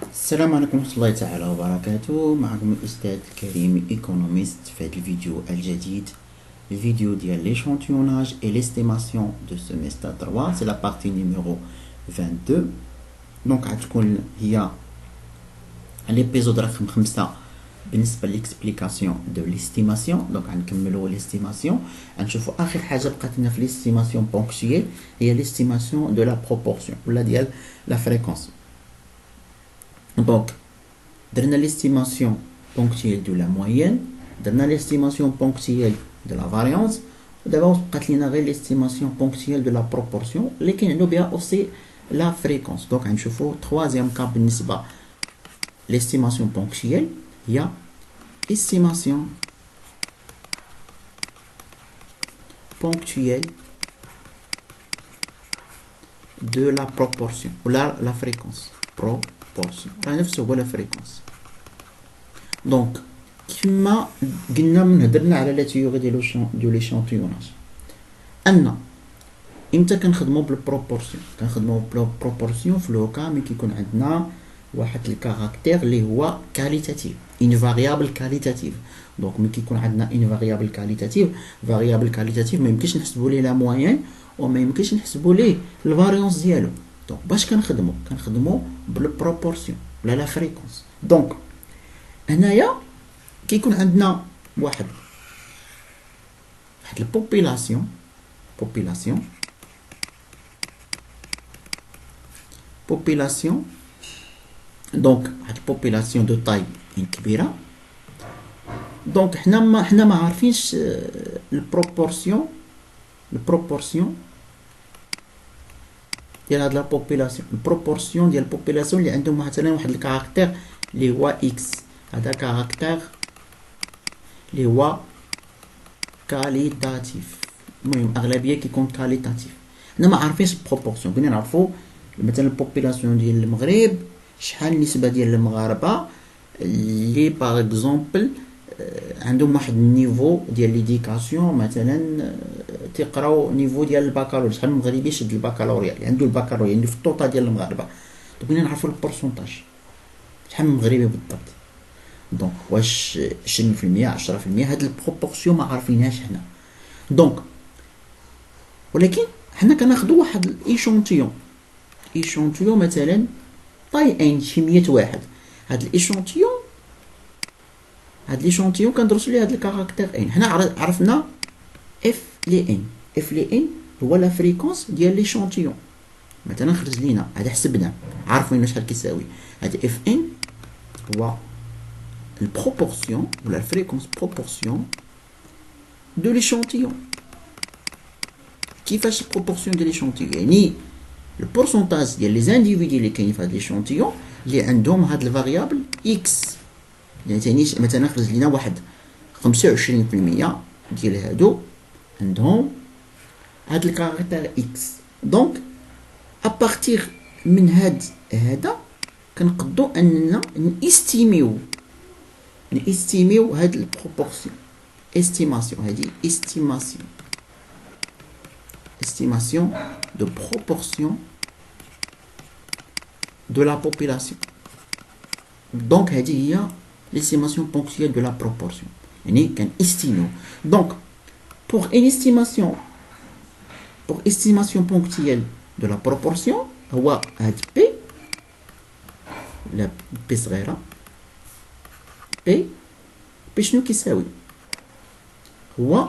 السلام عليكم ورحمة الله تعالى وبركاته. معكم الأستاذ الكريم إيكونوميست في هذا الفيديو الجديد. الفيديو ديال l'échantillonnage et l'estimation de semestre 3. C'est la partie numéro 22. دونك غتكون هي الابيزود رقم 5 بالنسبة ليكسبليكاسيون دو ليستيماسيون. دونك غنكملو ليستيماسيون، غنشوفو آخر حاجة بقات لنا في ليستيماسيون بونكتويل هي ليستيماسيون دو لا بروبورسيون ولا ديال لا فريكونس. Donc, درنا l'estimation ponctuelle de la moyenne, درنا l'estimation ponctuelle de la variance, ودابا بقات لينا غير l'estimation ponctuelle de la proportion اللي كنعنو بها aussi la fréquence. Donc غنشوفو troisième cas بالنسبة l'estimation ponctuelle هي estimation ponctuelle de la proportion ولا la fréquence proportion راه نفسه هو لا فريكونس. دونك كما قلنا من هضرنا على لا تيوري ديال ليشانتيوناج ان امتى كنخدموا بالبروبورسيون. كنخدموا بالبروبورسيون في لو كا ملي كيكون عندنا واحد الكاركتير اللي هو كاليتاتيف، ان فاريابل كاليتاتيف. دونك ملي كيكون عندنا ان فاريابل كاليتاتيف، فاريابل كاليتاتيف ما يمكنش نحسبوا ليه لا موين وما يمكنش نحسبوا ليه الفاريونس ديالو. دونك باش كنخدموا بالبروبورسيون ولا لا فريكونس. دونك هنايا كيكون عندنا واحد البوبيلاسيون دونك واحد البوبيلاسيون دو تاي كبيره. دونك حنا ما عارفينش البروبورسيون ديال هاد لا بوبيلاسيون، البروبورسيون ديال البوبيلاسيون اللي عندهم مثلا واحد الكاركتير اللي هو اكس. هذا كاركتير اللي هو كاليتاتيف، المهم اغلبيه كيكون كاليتاتيف. حنا ما عارفينش البروبورسيون. بغينا نعرفوا مثلا البوبيلاسيون ديال المغرب شحال النسبه ديال المغاربه اللي باغ اكزومبل عندهم واحد النيفو ديال ليديكاسيون، مثلا تيقراو نيفو ديال الباكالوريا. شحال من مغربي شد الباكالوريا اللي عنده الباكالوريا اللي في الطوطا ديال المغاربه. بغينا نعرفوا البورسونتاج شحال من مغربي بالضبط. دونك واش 20% 10%؟ هاد البروبورسيون ما عارفينهاش حنا. دونك ولكن حنا كناخذوا واحد الايشونتيون مثلا طاي ان شي 100 واحد. هاد الايشونتيون كندرسوا ليه هاد الكاركتير ان. حنا عرفنا اف لي ان هو لا فريكونس ديال ليشونتيون. مثلا خرج لينا هذا حسبنا عارفين شحال كيساوي. هاد اف ان هو البروبورسيون ولا الفريكونس بروبورسيون دو ليشونتيون. كيفاش البروبورسيون ديال ليشونتيون؟ يعني البورسونتاج ديال لي زانديفيدي اللي كاين في هاد ليشونتيون اللي عندهم هاد الفاريابل اكس. يعني مثلا خرج لينا واحد 25% ديال هادو عندهم هاد الكاركتير اكس. دونك ابارتيغ من هذا كنقدو اننا نستيميو هاد البروبورسيون. estimation de proportion de la population. Donc هذه هي l'estimation ponctuelle de la proportion. يعني كنستيميو. Donc pour estimation ponctuelle de la proportion هو هاد P، لا P صغيرة، P شنو كيساوي؟ هو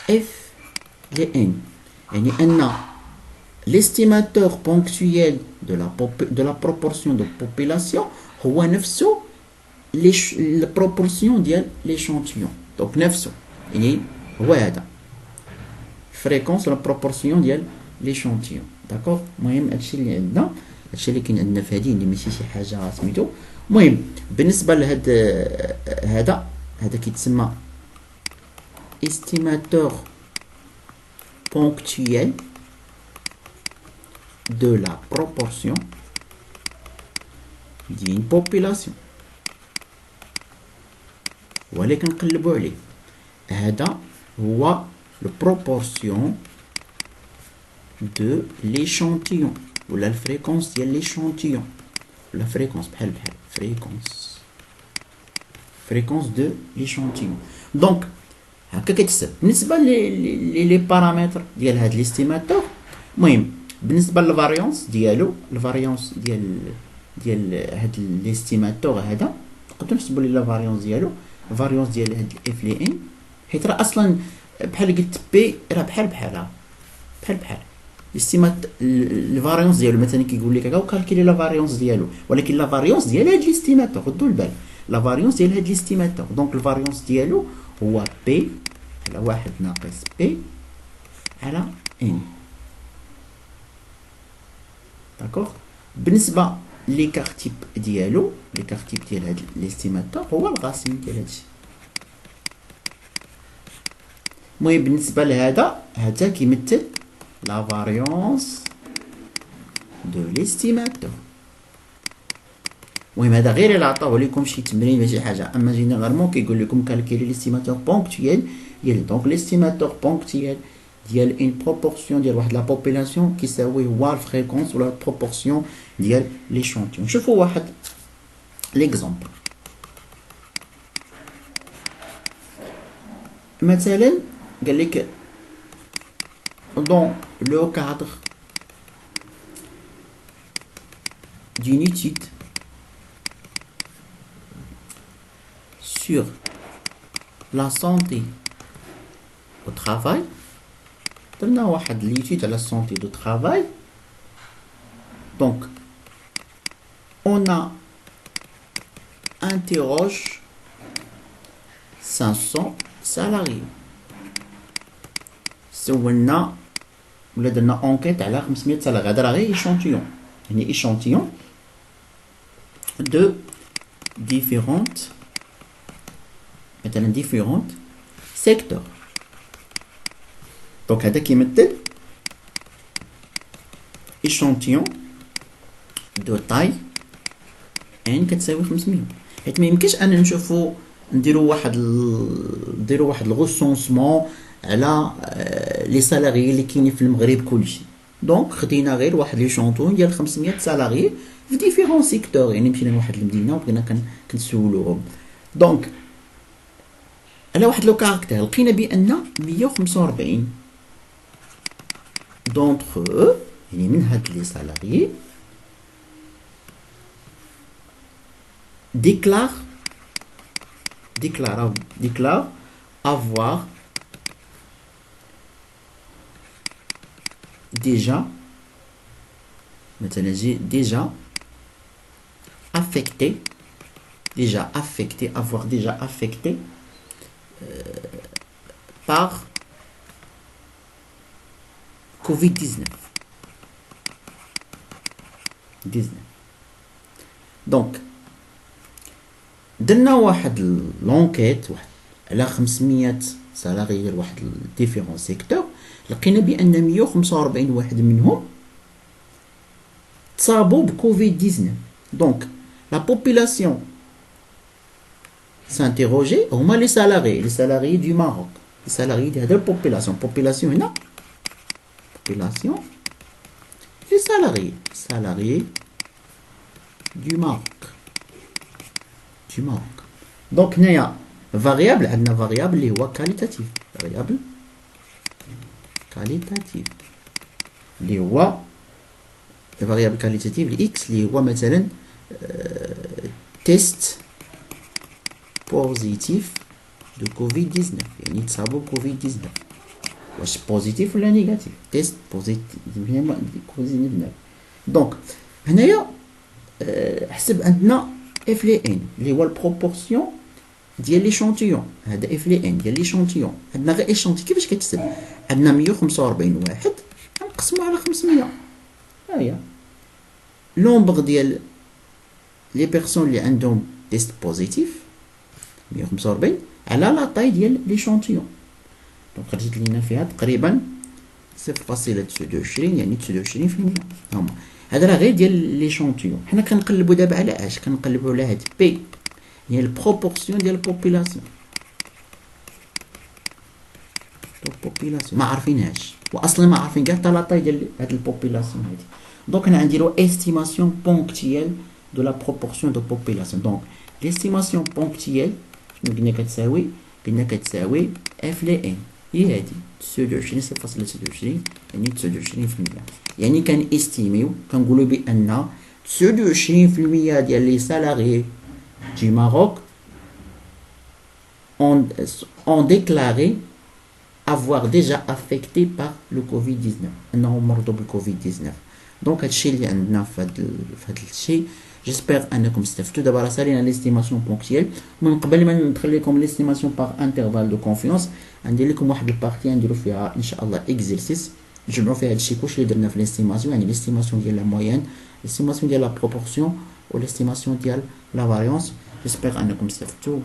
F لN. يعني أن l'estimateur ponctuel de la proportion de population هو نفسه البروبورسيون ديال l'échantillon. دونك نفسه يعني هو هذا فريكونس لا بروبورسيون ديال l'échantillon. داكوغ. المهم هادشي اللي عندنا، هادشي اللي كاين عندنا في هادي اللي ماشي شي حاجه سميتو. المهم بالنسبه لهاد هذا كيتسمى estimateur ponctuel de la proportion d'une population. ولكن نقلبوا عليه. هذا هو la proportion de l'échantillon ou la fréquence de l'échantillon. la fréquence de l'échantillon. Donc هكا كتحسب بالنسبه لي بارامتر ديال هاد ليستيماتور. المهم بالنسبه للفاريونس ديالو، الفاريونس ديال هاد ليستيماتور هذا نقدروا نحسبوا ليه لا فاريونس ديالو، الفاريونس ديال هاد اف لي ان، حيت راه اصلا بحال قلت بي راه بحال الاستيمات الفاريونس ديالو. مثلا كيقول لك هكا وكالكيلي لا فاريونس ديالو، ولكن لا فاريونس ديال هاد ليستيماتور خدوا البال، لا فاريونس ديال هاد ليستيماتور. دونك الفاريونس ديالو هو بي على واحد ناقص بي على ان. داكوغ. بالنسبه ليكارتيب ديالو، ليكارتيب ديال هاد ليستيماتور هو الغاسين ديال هادشي. المهم بالنسبه لهذا، هذا كيمثل لا فاريونس دو ليستيماتور. المهم هذا غير الا عطاوه لكم شي تمرين ماشي حاجه، اما جينيرالمون كيقول لكم كالكيلي ليستيماتور بونكتويال ديال. دونك ليستيماتور بونكتويال ديال ان بروبورسيون ديال واحد لا بوبولاسيون كيساوي هو الفريكونس ولا البروبورسيون ديال ليشونتيون. شوفوا واحد ليكزامبل. مثلا قال لك dans le cadre d'une étude sur la santé au travail, درنا واحد l'étude à la santé au travail. Donc on a interroge 500 salariés. سولنا ولا درنا انكيت على 500 سالاري. هذا راه غير échantillon، يعني échantillon de différentes مثلا différentes secteurs. دونك هذا كيمثل échantillon de taille n كتساوي 500. حيت ما يمكنش انا نديروا واحد الغوسونسمون على لي سالاري اللي كاينين في المغرب كلشي. دونك خدينا غير واحد لي شونطون ديال 500 سالاري في ديفيرون سيكتور، يعني مشينا لواحد المدينه وبغينا كنسولوهم. دونك على واحد لو كاركتير لقينا بان 145 دونتر يعني من هاد لي سالاري déclare avoir déjà avoir déjà affecté par Covid-19. Donc درنا واحد لونكيت على 500 سالاري ديال واحد ديفيرون سيكتور، لقينا بان 145 واحد منهم تصابوا بكوفيد 19. دونك لا بوبولاسيون سانتيروجي هما لي سالاري دو ماروك، لي سالاري ديال هاد البوبولاسيون هنا بوبولاسيون لي سالاري دو ماروك. دونك هنايا فاريابل، عندنا فاريابل اللي هو كاليتاتيف، اللي هو فاريابل كاليتاتيف الاكس اللي هو مثلا تيست بوزيتيف دو كوفيد 19، يعني تصابوا كوفيد 19 واش بوزيتيف ولا نيجاتيف، تيست بوزيتيف كوفيد 19. دونك هنايا حسب عندنا اف لي ان اللي هو البروبورسيون ديال ليشونتيون. هذا اف لي ان ديال ليشونتيون، عندنا غير ايشونتي. كيفاش كتحسب؟ عندنا 145 واحد نقسمو على 500، ها هي لومبر ديال لي بيرسون اللي عندهم تيست بوزيتيف 145 على لا طاي ديال ليشونتيون. دونك خرجت لينا فيها تقريبا 0.29، يعني 29%. هما هذا راه غير ديال ليشونتيون. حنا كنقلبوا دابا على اش؟ كنقلبوا على هاد بي، هي البروبورسيون ديال البوبولاسيون. ما عارفينهاش، واصلا ما عارفين كاع حتى لا طاي ديال هاد البوبولاسيون هادي. دونك انا غنديرو استيماسيون بونكتيال de la proportion de population. Donc l'estimation ponctuelle شنو قلنا كتساوي f ل n هي هادي 29.29 يعني 29%. يعني كنستيميو كنقولوا بان 29% ديال لي سالاريي du Maroc ont déclaré avoir déjà affecté par le Covid-19 انهم مرضوا بالكوفيد-19. دونك هادشي اللي عندنا في هاد الشيء. جيسبر انكم استفدتوا. دابا راه سالينا ليستيماسيون بونكتيال. من قبل ما ندخل لكم ليستيماسيون باغ انترفال دو كونفيونس غندير لكم واحد البارتي نديرو فيها ان شاء الله اكزرسيس نجمعوا فيها هادشي كلشي اللي درنا في ليستيماسيون، يعني ليستيماسيون ديال لا موين، ليستيماسيون ديال لا بروبورسيون، و ليستيماسيون ديال لا فاريونس. جيسبر انكم استفدتوا.